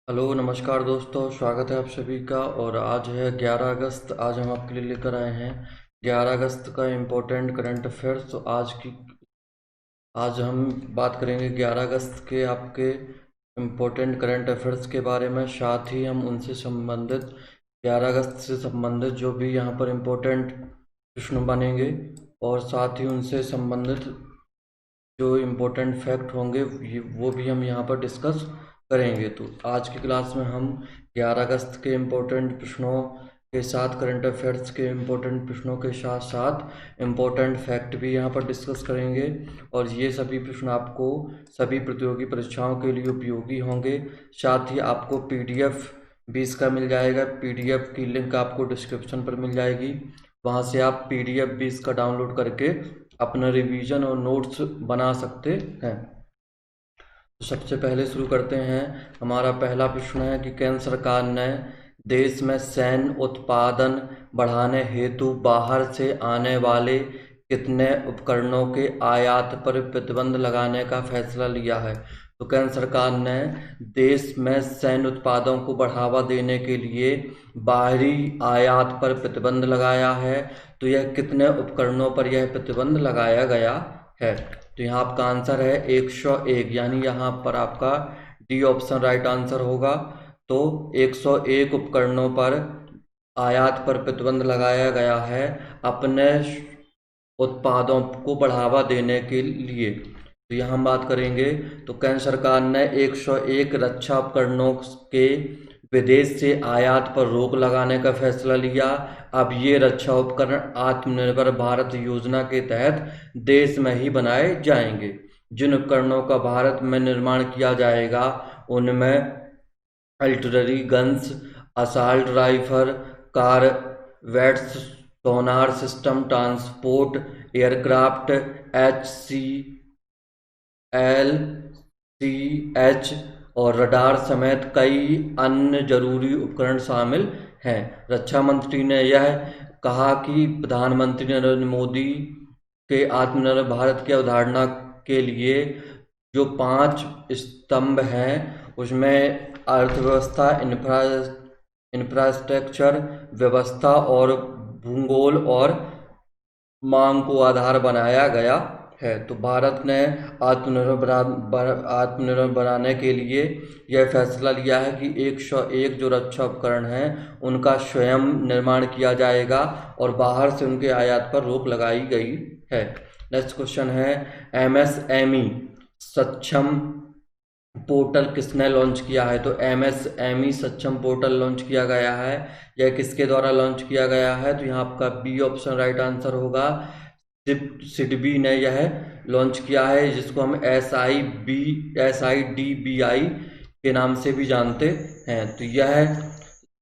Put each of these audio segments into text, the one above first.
Hello नमस्कार दोस्तों, स्वागत है आप सभी का। और आज है 11 अगस्त। आज हम आपके लिए लेकर आए हैं 11 अगस्त का इम्पोर्टेंट करंट अफेयर्स। तो आज हम बात करेंगे 11 अगस्त के आपके इम्पोर्टेंट करंट अफेयर्स के बारे में। साथ ही हम उनसे संबंधित 11 अगस्त से संबंधित जो भी यहाँ पर इम्पोर्टेंट प्रश्न बनेंगे और साथ ही उनसे संबंधित जो इम्पोर्टेंट फैक्ट होंगे वो भी हम यहाँ पर डिस्कस करेंगे। तो आज की क्लास में हम 11 अगस्त के इम्पोर्टेंट प्रश्नों के साथ करंट अफेयर्स के इम्पोर्टेंट प्रश्नों के साथ साथ इम्पोर्टेंट फैक्ट भी यहाँ पर डिस्कस करेंगे। और ये सभी प्रश्न आपको सभी प्रतियोगी परीक्षाओं के लिए उपयोगी होंगे। साथ ही आपको पीडीएफ भी इसका मिल जाएगा। पीडीएफ की लिंक आपको डिस्क्रिप्शन पर मिल जाएगी, वहाँ से आप पीडीएफ भी इसका डाउनलोड करके अपना रिवीजन और नोट्स बना सकते हैं। तो सबसे पहले शुरू करते हैं। हमारा पहला प्रश्न है कि केंद्र सरकार ने देश में सैन्य उत्पादन बढ़ाने हेतु बाहर से आने वाले कितने उपकरणों के आयात पर प्रतिबंध लगाने का फैसला लिया है। तो केंद्र सरकार ने देश में सैन्य उत्पादों को बढ़ावा देने के लिए बाहरी आयात पर प्रतिबंध लगाया है। तो यह कितने उपकरणों पर यह प्रतिबंध लगाया गया है। तो यहाँ आपका आंसर है 101, यानी यहाँ पर आपका डी ऑप्शन राइट आंसर होगा। तो 101 उपकरणों पर आयात पर प्रतिबंध लगाया गया है अपने उत्पादों को बढ़ावा देने के लिए। तो यहाँ हम बात करेंगे तो केंद्र सरकार ने 101 रक्षा उपकरणों के विदेश से आयात पर रोक लगाने का फैसला लिया। अब ये रक्षा उपकरण आत्मनिर्भर भारत योजना के तहत देश में ही बनाए जाएंगे। जिन उपकरणों का भारत में निर्माण किया जाएगा उनमें artillery guns, assault rifle, corvettes, sonar system, transport aircraft, HCLCH और रडार समेत कई अन्य जरूरी उपकरण शामिल हैं। रक्षा मंत्री ने यह कहा कि प्रधानमंत्री नरेंद्र मोदी के आत्मनिर्भर भारत की अवधारणा के लिए जो 5 स्तंभ हैं उसमें अर्थव्यवस्था, इंफ्रास्ट्रक्चर, व्यवस्था और भूगोल और मांग को आधार बनाया गया है। तो भारत ने आत्मनिर्भर बनाने के लिए यह फैसला लिया है कि 101 जो रक्षा उपकरण हैं उनका स्वयं निर्माण किया जाएगा और बाहर से उनके आयात पर रोक लगाई गई है। नेक्स्ट क्वेश्चन है MSME सक्षम पोर्टल किसने लॉन्च किया है। तो MSME सक्षम पोर्टल लॉन्च किया गया है। यह किसके द्वारा लॉन्च किया गया है। तो यहाँ आपका बी ऑप्शन राइट आंसर होगा। सिडबी ने यह लॉन्च किया है, जिसको हम SIDBI के नाम से भी जानते हैं। तो यह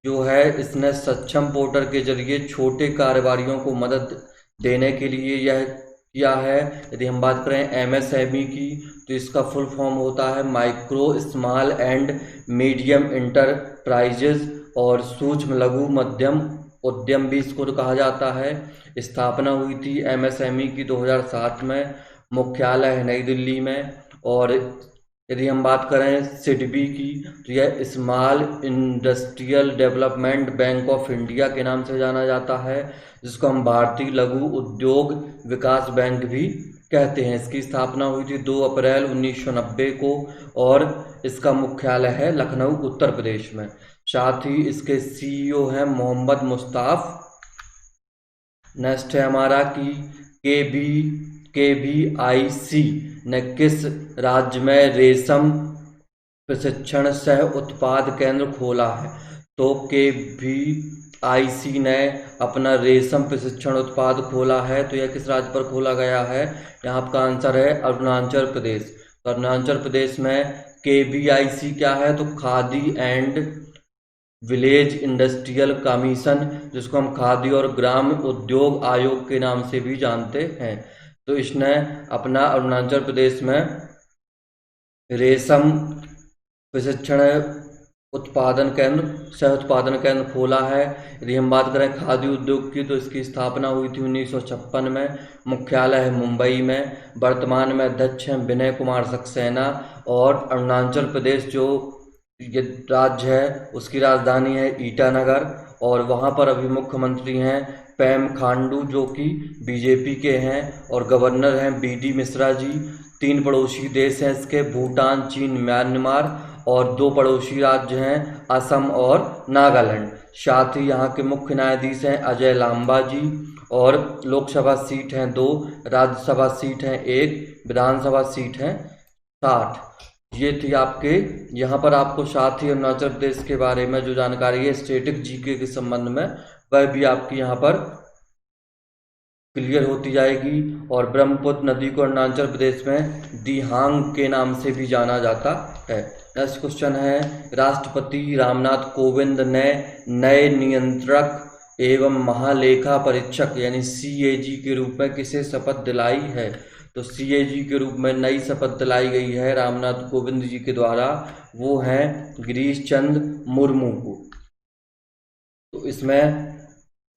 जो है इसने सक्षम पोर्टल के जरिए छोटे कारोबारियों को मदद देने के लिए यह किया है। यदि हम बात करें MSME की तो इसका फुल फॉर्म होता है micro small and medium enterprises, और सूक्ष्म लघु मध्यम उद्यम भी इसको कहा जाता है। स्थापना हुई थी MSME की 2007 में, मुख्यालय है नई दिल्ली में। और यदि हम बात करें सिडबी की तो यह small industrial development bank of India के नाम से जाना जाता है, जिसको हम भारतीय लघु उद्योग विकास बैंक भी कहते हैं। इसकी स्थापना हुई थी 2 अप्रैल 1990 को और इसका मुख्यालय है लखनऊ उत्तर प्रदेश में। साथ ही इसके CEO हैं मोहम्मद मुस्ताफ। नेक्स्ट है हमारा कि KVIC ने किस राज्य में रेशम प्रशिक्षण सह उत्पाद केंद्र खोला है। तो KVIC ने अपना रेशम प्रशिक्षण उत्पाद खोला है। तो यह किस राज्य पर खोला गया है। यहाँ आपका आंसर है अरुणाचल प्रदेश। तो अरुणाचल प्रदेश में KVIC क्या है। तो khadi and village industrial commission, जिसको हम खादी और ग्राम उद्योग आयोग के नाम से भी जानते हैं। तो इसने अपना अरुणाचल प्रदेश में रेशम प्रशिक्षण उत्पादन केंद्र सह उत्पादन केंद्र खोला है। यदि हम बात करें खादी उद्योग की तो इसकी स्थापना हुई थी 1956 में, मुख्यालय है मुंबई में। वर्तमान में अध्यक्ष हैं विनय कुमार सक्सेना। और अरुणाचल प्रदेश जो ये राज्य है उसकी राजधानी है ईटानगर, और वहाँ पर अभी मुख्यमंत्री हैं पेम खांडू जो कि बीजेपी के हैं, और गवर्नर हैं बीडी मिश्रा जी। 3 पड़ोसी देश हैं इसके, भूटान, चीन, म्यांमार, और 2 पड़ोसी राज्य हैं असम और नागालैंड। साथ ही यहाँ के मुख्य न्यायाधीश हैं अजय लांबा जी, और लोकसभा सीट हैं 2, राज्यसभा सीट हैं 1, विधानसभा सीट हैं 60। ये थी आपके यहाँ पर आपको साथ ही अरुणाचल प्रदेश के बारे में जो जानकारी है स्टैटिक जीके के संबंध में, वह भी आपकी यहाँ पर क्लियर होती जाएगी। और ब्रह्मपुत्र नदी को अरुणाचल प्रदेश में दिहांग के नाम से भी जाना जाता है। नेक्स्ट क्वेश्चन है, राष्ट्रपति रामनाथ कोविंद ने नए नियंत्रक एवं महालेखा परीक्षक यानी CAG के रूप में किसे शपथ दिलाई है? तो CAG के रूप में नई शपथ दिलाई गई है रामनाथ कोविंद जी के द्वारा, वो हैं गिरीश चंद्र मुर्मू को। तो इसमें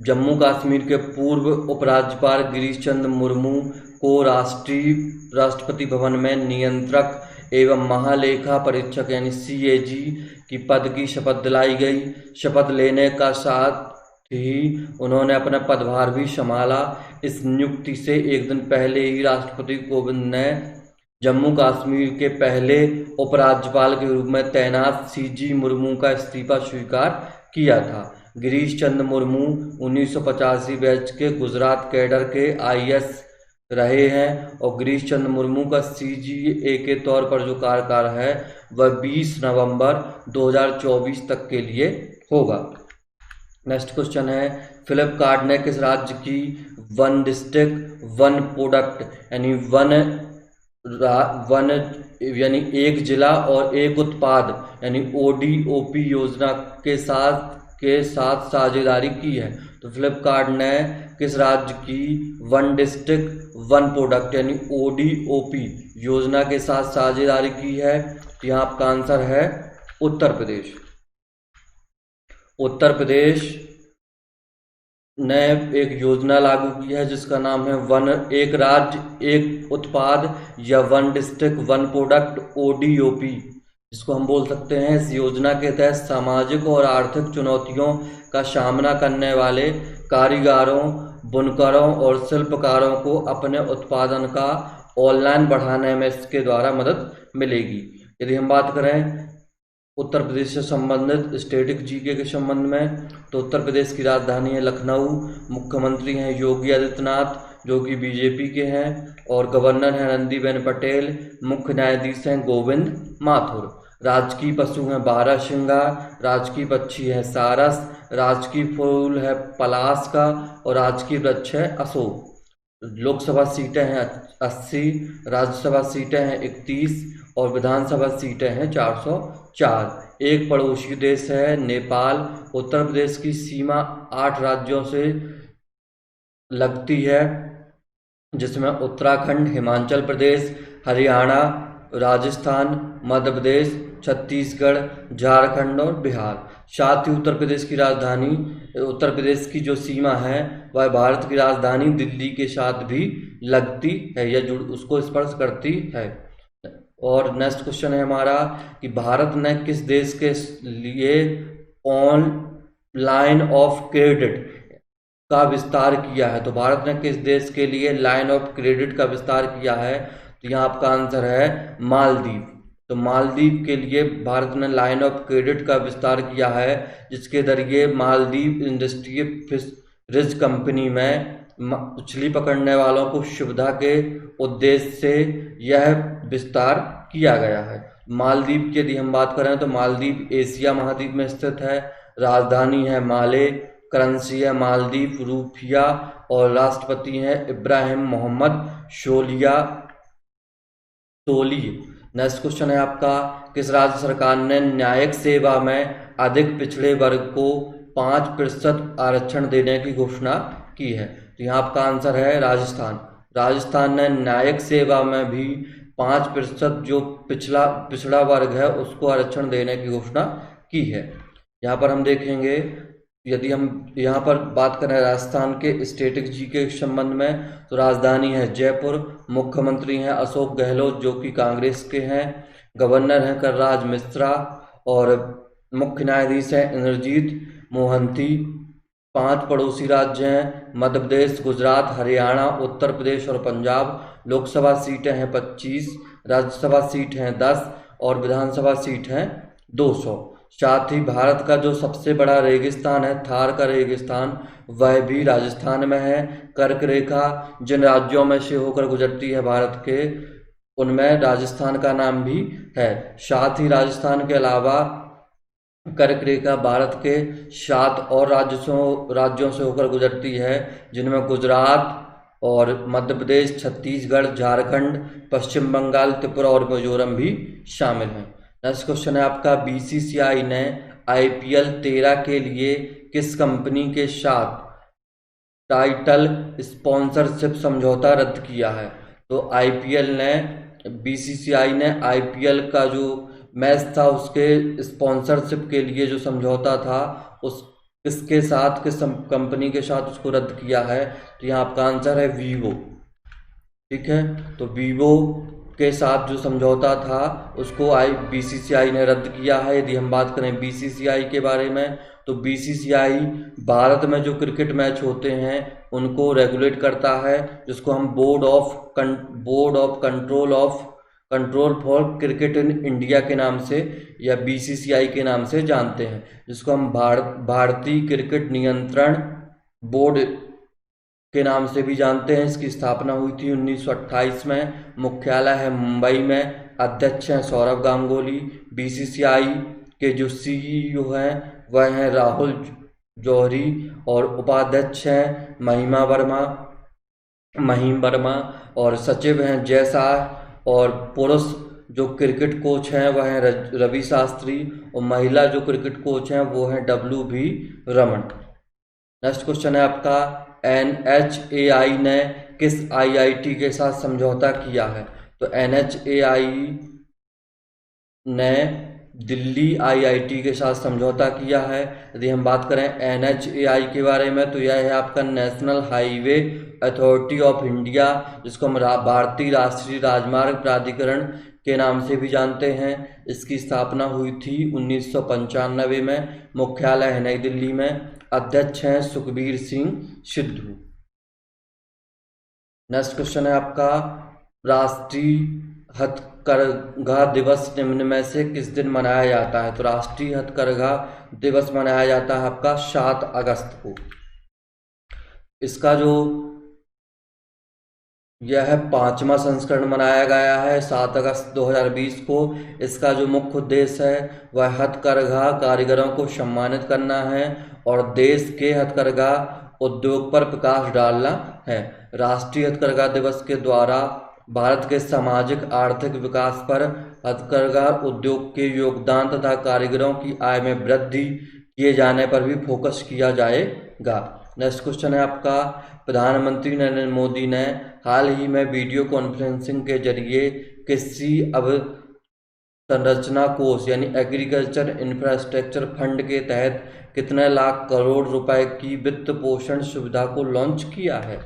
जम्मू कश्मीर के पूर्व उपराज्यपाल गिरीश चंद्र मुर्मू को राष्ट्रपति भवन में नियंत्रक एवं महालेखा परीक्षक यानी CAG की पद की शपथ दिलाई गई। शपथ लेने का साथ ही उन्होंने अपना पदभार भी संभाला। इस नियुक्ति से एक दिन पहले ही राष्ट्रपति कोविंद ने जम्मू कश्मीर के पहले उपराज्यपाल के रूप में तैनात CG मुर्मू का इस्तीफा स्वीकार किया था। गिरीश चंद्र मुर्मू 1985 बैच के गुजरात कैडर के IAS रहे हैं, और गिरीश चंद्र मुर्मू का CGA के तौर पर जो कार्यकाल है वह 20 नवंबर 2024 तक के लिए होगा। नेक्स्ट क्वेश्चन है, फ्लिपकार्ट ने किस राज्य की वन डिस्ट्रिक्ट वन प्रोडक्ट यानी एक जिला और एक उत्पाद यानी ODOP योजना के साथ साझेदारी की है? तो फ्लिपकार्ट ने किस राज्य की वन डिस्ट्रिक्ट वन प्रोडक्ट यानी ODOP योजना के साथ साझेदारी की है? तो यहाँ आपका आंसर है उत्तर प्रदेश। उत्तर प्रदेश ने एक योजना लागू की है जिसका नाम है एक राज्य एक उत्पाद या one district one product ODOP, जिसको हम बोल सकते हैं। इस योजना के तहत सामाजिक और आर्थिक चुनौतियों का सामना करने वाले कारीगरों, बुनकरों और शिल्पकारों को अपने उत्पादन का ऑनलाइन बढ़ाने में इसके द्वारा मदद मिलेगी। यदि हम बात करें उत्तर प्रदेश से संबंधित स्टैटिक जीके के संबंध में, तो उत्तर प्रदेश की राजधानी है लखनऊ, मुख्यमंत्री हैं योगी आदित्यनाथ जो कि बीजेपी के हैं, और गवर्नर हैं आनंदीबेन पटेल, मुख्य न्यायाधीश हैं गोविंद माथुर। राजकीय पशु हैं बारहसिंगा, राजकीय पक्षी है सारस, राजकीय फूल है पलाश का, और राजकीय वृक्ष है अशोक। लोकसभा सीटें हैं 80, राज्यसभा सीटें हैं 31, और विधानसभा सीटें हैं 404। एक पड़ोसी देश है नेपाल। उत्तर प्रदेश की सीमा 8 राज्यों से लगती है, जिसमें उत्तराखंड, हिमाचल प्रदेश, हरियाणा, राजस्थान, मध्य प्रदेश, छत्तीसगढ़, झारखंड और बिहार। साथ ही उत्तर प्रदेश की जो सीमा है वह भारत की राजधानी दिल्ली के साथ भी लगती है या उसको स्पर्श करती है। और नेक्स्ट क्वेश्चन है हमारा कि भारत ने किस देश के लिए ऑनलाइन ऑफ क्रेडिट का विस्तार किया है? तो भारत ने किस देश के लिए लाइन ऑफ क्रेडिट का विस्तार किया है? तो यहाँ आपका आंसर है मालदीव। तो मालदीव के लिए भारत ने लाइन ऑफ क्रेडिट का विस्तार किया है, जिसके जरिए मालदीव इंडस्ट्रियल फिशरीज कंपनी में मछली पकड़ने वालों को सुविधा के उद्देश्य से यह विस्तार किया गया है। मालदीव की यदि हम बात करें तो मालदीव एशिया महाद्वीप में स्थित है। राजधानी है माले, करेंसी है मालदीव रूपिया, और राष्ट्रपति हैं इब्राहिम मोहम्मद सोलिह। नेक्स्ट क्वेश्चन है आपका, किस राज्य सरकार ने न्यायिक सेवा में अधिक पिछड़े वर्ग को 5% आरक्षण देने की घोषणा की है? तो यहाँ आपका आंसर है राजस्थान। राजस्थान ने न्यायिक सेवा में भी 5% जो पिछड़ा वर्ग है उसको आरक्षण देने की घोषणा की है। यहाँ पर हम देखेंगे, यदि हम यहाँ पर बात करें राजस्थान के स्टैटिक जीके के संबंध में, तो राजधानी है जयपुर, मुख्यमंत्री हैं अशोक गहलोत जो कि कांग्रेस के हैं, गवर्नर हैं कलराज मिश्रा, और मुख्य न्यायाधीश हैं इंद्रजीत मोहंती। 5 पड़ोसी राज्य हैं मध्य प्रदेश, गुजरात, हरियाणा, उत्तर प्रदेश और पंजाब। लोकसभा सीटें हैं 25, राज्यसभा सीट हैं 10 और विधानसभा सीट हैं 200। साथ ही भारत का जो सबसे बड़ा रेगिस्तान है थार का रेगिस्तान, वह भी राजस्थान में है। कर्क रेखा जिन राज्यों में से होकर गुजरती है भारत के, उनमें राजस्थान का नाम भी है। साथ ही राजस्थान के अलावा कर्क रेखा भारत के 7 और राज्यों से होकर गुजरती है, जिनमें गुजरात और मध्य प्रदेश, छत्तीसगढ़, झारखंड, पश्चिम बंगाल, त्रिपुरा और मिजोरम भी शामिल हैं। नेक्स्ट क्वेश्चन है आपका, बीसीसीआई ने IPL 13 के लिए किस कंपनी के साथ टाइटल स्पॉन्सरशिप समझौता रद्द किया है? तो बीसीसीआई ने IPL का जो मैच था उसके स्पॉन्सरशिप के लिए जो समझौता था उस किसके साथ, किस कंपनी के साथ उसको रद्द किया है? तो यहाँ आपका आंसर है वीवो। ठीक है, तो वीवो के साथ जो समझौता था उसको बीसीसीआई ने रद्द किया है। यदि हम बात करें बीसीसीआई के बारे में, तो बीसीसीआई भारत में जो क्रिकेट मैच होते हैं उनको रेगुलेट करता है, जिसको हम board of control for cricket in India के नाम से या बीसीसीआई के नाम से जानते हैं, जिसको हम भारतीय क्रिकेट नियंत्रण बोर्ड के नाम से भी जानते हैं। इसकी स्थापना हुई थी 1928 में। मुख्यालय है मुंबई में। अध्यक्ष हैं सौरव गांगुली। बीसीसीआई के जो CEO हैं वह हैं राहुल जौहरी और उपाध्यक्ष हैं महिम वर्मा और सचिव हैं जय शाह, और पुरुष जो क्रिकेट कोच हैं वह हैं रवि शास्त्री, और महिला जो क्रिकेट कोच हैं वो हैं WB रमन। नेक्स्ट क्वेश्चन है आपका, NHAI ने किस IIT के साथ समझौता किया है? तो NHAI ने दिल्ली IIT के साथ समझौता किया है। यदि हम बात करें NHAI के बारे में, तो यह है आपका national highway authority of India, जिसको हम भारतीय राष्ट्रीय राजमार्ग प्राधिकरण के नाम से भी जानते हैं। इसकी स्थापना हुई थी 1995 में। मुख्यालय है नई दिल्ली में। अध्यक्ष हैं सुखबीर सिंह सिद्धू। नेक्स्ट क्वेश्चन है आपका, राष्ट्रीय हथकरघा दिवस निम्न में से किस दिन मनाया जाता है? तो राष्ट्रीय हथकरघा दिवस मनाया जाता है आपका 7 अगस्त को। इसका जो यह 5वां संस्करण मनाया गया है 7 अगस्त 2020 को। इसका जो मुख्य उद्देश्य है वह हथकरघा कारीगरों को सम्मानित करना है और देश के हथकरघा उद्योग पर प्रकाश डालना है। राष्ट्रीय हथकरघा दिवस के द्वारा भारत के सामाजिक आर्थिक विकास पर हथकरघा उद्योग के योगदान तथा कारीगरों की आय में वृद्धि किए जाने पर भी फोकस किया जाएगा। नेक्स्ट क्वेश्चन है आपका, प्रधानमंत्री नरेंद्र मोदी ने हाल ही में वीडियो कॉन्फ्रेंसिंग के जरिए कृषि अवसंरचना कोष यानी एग्रीकल्चर इंफ्रास्ट्रक्चर फंड के तहत कितने लाख करोड़ रुपए की वित्त पोषण सुविधा को लॉन्च किया है?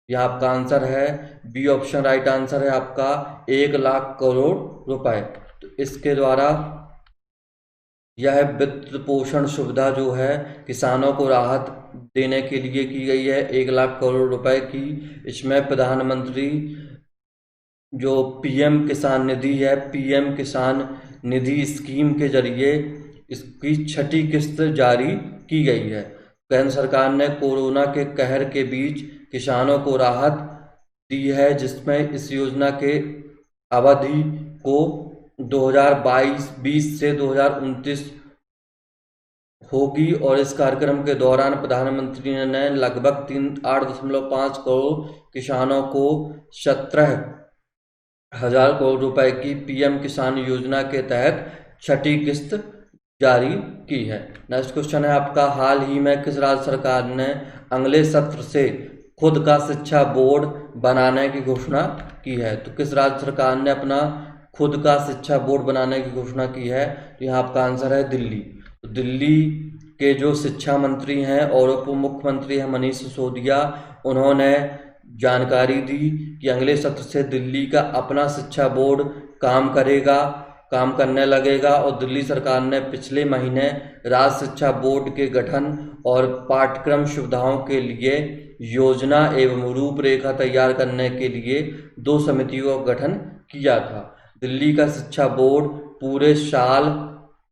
यहाँ आपका आंसर है बी ऑप्शन राइट आंसर है आपका 1 लाख करोड़ रुपए। तो इसके द्वारा यह वित्त पोषण सुविधा जो है किसानों को राहत देने के लिए की गई है 1 लाख करोड़ रुपए की। इसमें प्रधानमंत्री जो PM किसान निधि है, PM किसान निधि स्कीम के जरिए इसकी 6ठी किस्त जारी की गई है। केंद्र सरकार ने कोरोना के कहर के बीच किसानों को राहत दी है, जिसमें इस योजना के अवधि को 2020 से 2029 होगी और इस कार्यक्रम के दौरान प्रधानमंत्री ने लगभग 8.5 करोड़ किसानों को 17,000 करोड़ रुपए की PM किसान योजना के तहत 6ठी किस्त जारी की है। नेक्स्ट क्वेश्चन है आपका, हाल ही में किस राज्य सरकार ने अगले सत्र से खुद का शिक्षा बोर्ड बनाने की घोषणा की है? तो किस राज्य सरकार ने अपना खुद का शिक्षा बोर्ड बनाने की घोषणा की है? तो यहाँ आपका आंसर है दिल्ली। तो दिल्ली के जो शिक्षा मंत्री हैं और उप मुख्यमंत्री हैं मनीष सिसोदिया, उन्होंने जानकारी दी कि अगले सत्र से दिल्ली का अपना शिक्षा बोर्ड काम करेगा काम करने लगेगा। और दिल्ली सरकार ने पिछले महीने राज्य शिक्षा बोर्ड के गठन और पाठ्यक्रम सुविधाओं के लिए योजना एवं रूपरेखा तैयार करने के लिए 2 समितियों का गठन किया था। दिल्ली का शिक्षा बोर्ड पूरे साल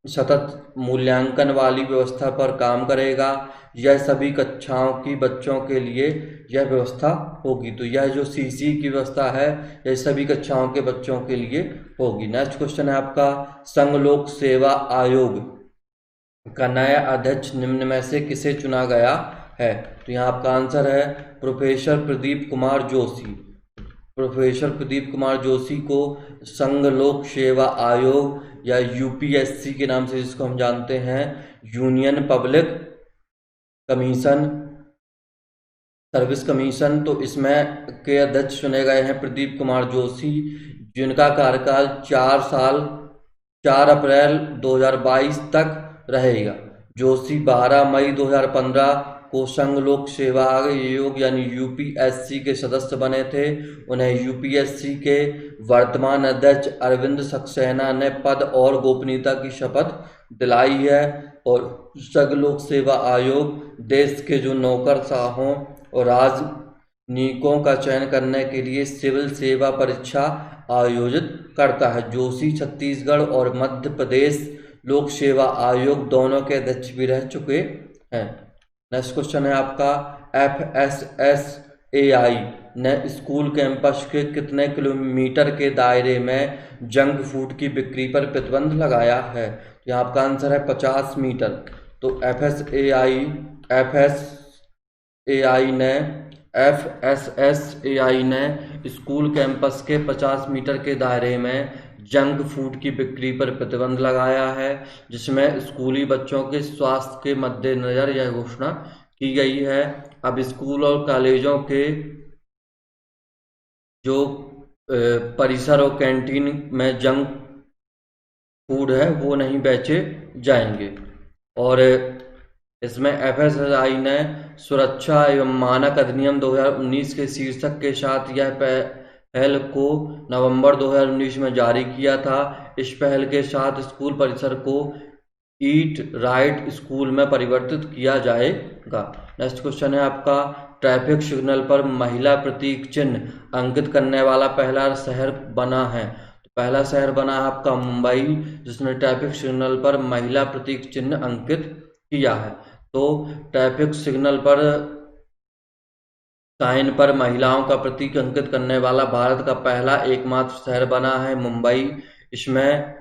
सतत मूल्यांकन वाली व्यवस्था पर काम करेगा। यह सभी कक्षाओं की बच्चों के लिए यह व्यवस्था होगी। तो यह जो सीसी की व्यवस्था है यह सभी कक्षाओं के बच्चों के लिए होगी। नेक्स्ट क्वेश्चन है आपका, संघ लोक सेवा आयोग का नया अध्यक्ष निम्न में से किसे चुना गया है? तो यहाँ आपका आंसर है प्रोफेसर प्रदीप कुमार जोशी। प्रोफेसर प्रदीप कुमार जोशी को संघ लोक सेवा आयोग या यूपीएससी के नाम से जिसको हम जानते हैं, union public commission service commission, तो इसमें के अध्यक्ष चुने गए हैं प्रदीप कुमार जोशी, जिनका कार्यकाल 4 साल 4 अप्रैल 2022 तक रहेगा। जोशी 12 मई 2015 को संघ लोक सेवा आयोग यानी यूपीएससी के सदस्य बने थे। उन्हें यूपीएससी के वर्तमान अध्यक्ष अरविंद सक्सेना ने पद और गोपनीयता की शपथ दिलाई है। और संघ लोक सेवा आयोग देश के जो नौकरशाहों और राजनयिकों का चयन करने के लिए सिविल सेवा परीक्षा आयोजित करता है। जोशी छत्तीसगढ़ और मध्य प्रदेश लोक सेवा आयोग दोनों के अध्यक्ष भी रह चुके हैं। नेक्स्ट क्वेश्चन है आपका, FSSAI ने स्कूल कैंपस के कितने किलोमीटर के दायरे में जंक फूड की बिक्री पर प्रतिबंध लगाया है? यहाँ आपका आंसर है 50 मीटर। तो FSSAI ने स्कूल कैंपस के 50 मीटर के दायरे में जंक फूड की बिक्री पर प्रतिबंध लगाया है, जिसमें स्कूली बच्चों के स्वास्थ्य के मद्देनजर यह घोषणा की गई है। अब स्कूल और कॉलेजों के जो परिसर और कैंटीन में जंक फूड है वो नहीं बेचे जाएंगे। और इसमें FSSAI ने सुरक्षा एवं मानक अधिनियम 2019 के शीर्षक के साथ यह पहल को नवंबर 2019 में जारी किया था। इस पहल के साथ स्कूल परिसर को ईट राइट स्कूल में परिवर्तित किया जाएगा। नेक्स्ट क्वेश्चन है आपका, ट्रैफिक सिग्नल पर महिला प्रतीक चिन्ह अंकित करने वाला पहला शहर बना है। तो पहला शहर बना है आपका मुंबई, जिसने ट्रैफिक सिग्नल पर महिला प्रतीक चिन्ह अंकित किया है। तो ट्रैफिक सिग्नल पर साइन पर महिलाओं का प्रतीक अंकित करने वाला भारत का पहला एकमात्र शहर बना है मुंबई। इसमें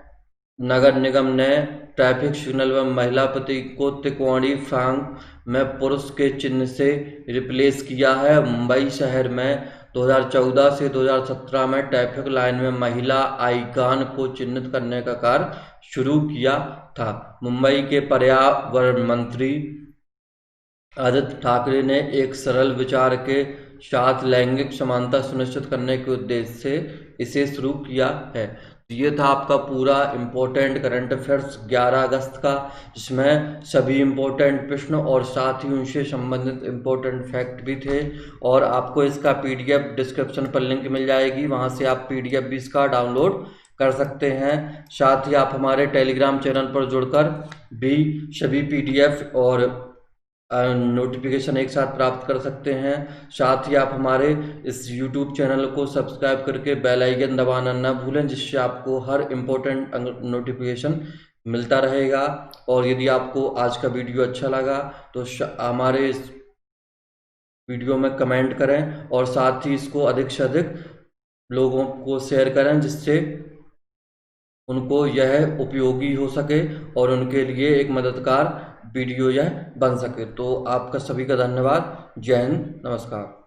नगर निगम ने ट्रैफिक सिग्नल में महिला प्रतीक को त्रिकोणीय फ्रंट में पुरुष के चिन्ह से रिप्लेस किया है। मुंबई शहर में 2014 से 2017 में ट्रैफिक लाइन में महिला आइकॉन को चिन्हित करने का कार्य शुरू किया था। मुंबई के पर्यावरण मंत्री आदित्य ठाकरे ने एक सरल विचार के साथ लैंगिक समानता सुनिश्चित करने के उद्देश्य से इसे शुरू किया है। ये था आपका पूरा इम्पोर्टेंट करंट अफेयर्स 11 अगस्त का, जिसमें सभी इम्पोर्टेंट प्रश्न और साथ ही उनसे संबंधित इम्पोर्टेंट फैक्ट भी थे। और आपको इसका PDF डिस्क्रिप्शन पर लिंक मिल जाएगी, वहां से आप PDF भी इसका डाउनलोड कर सकते हैं। साथ ही आप हमारे टेलीग्राम चैनल पर जुड़कर भी सभी PDF और नोटिफिकेशन एक साथ प्राप्त कर सकते हैं। साथ ही आप हमारे इस YouTube चैनल को सब्सक्राइब करके बेल आइकन दबाना न भूलें, जिससे आपको हर इम्पोर्टेंट नोटिफिकेशन मिलता रहेगा। और यदि आपको आज का वीडियो अच्छा लगा तो हमारे इस वीडियो में कमेंट करें और साथ ही इसको अधिक से अधिक लोगों को शेयर करें, जिससे उनको यह उपयोगी हो सके और उनके लिए एक मददगार वीडियो यह बन सके। तो आपका सभी का धन्यवाद। जय हिंद, नमस्कार।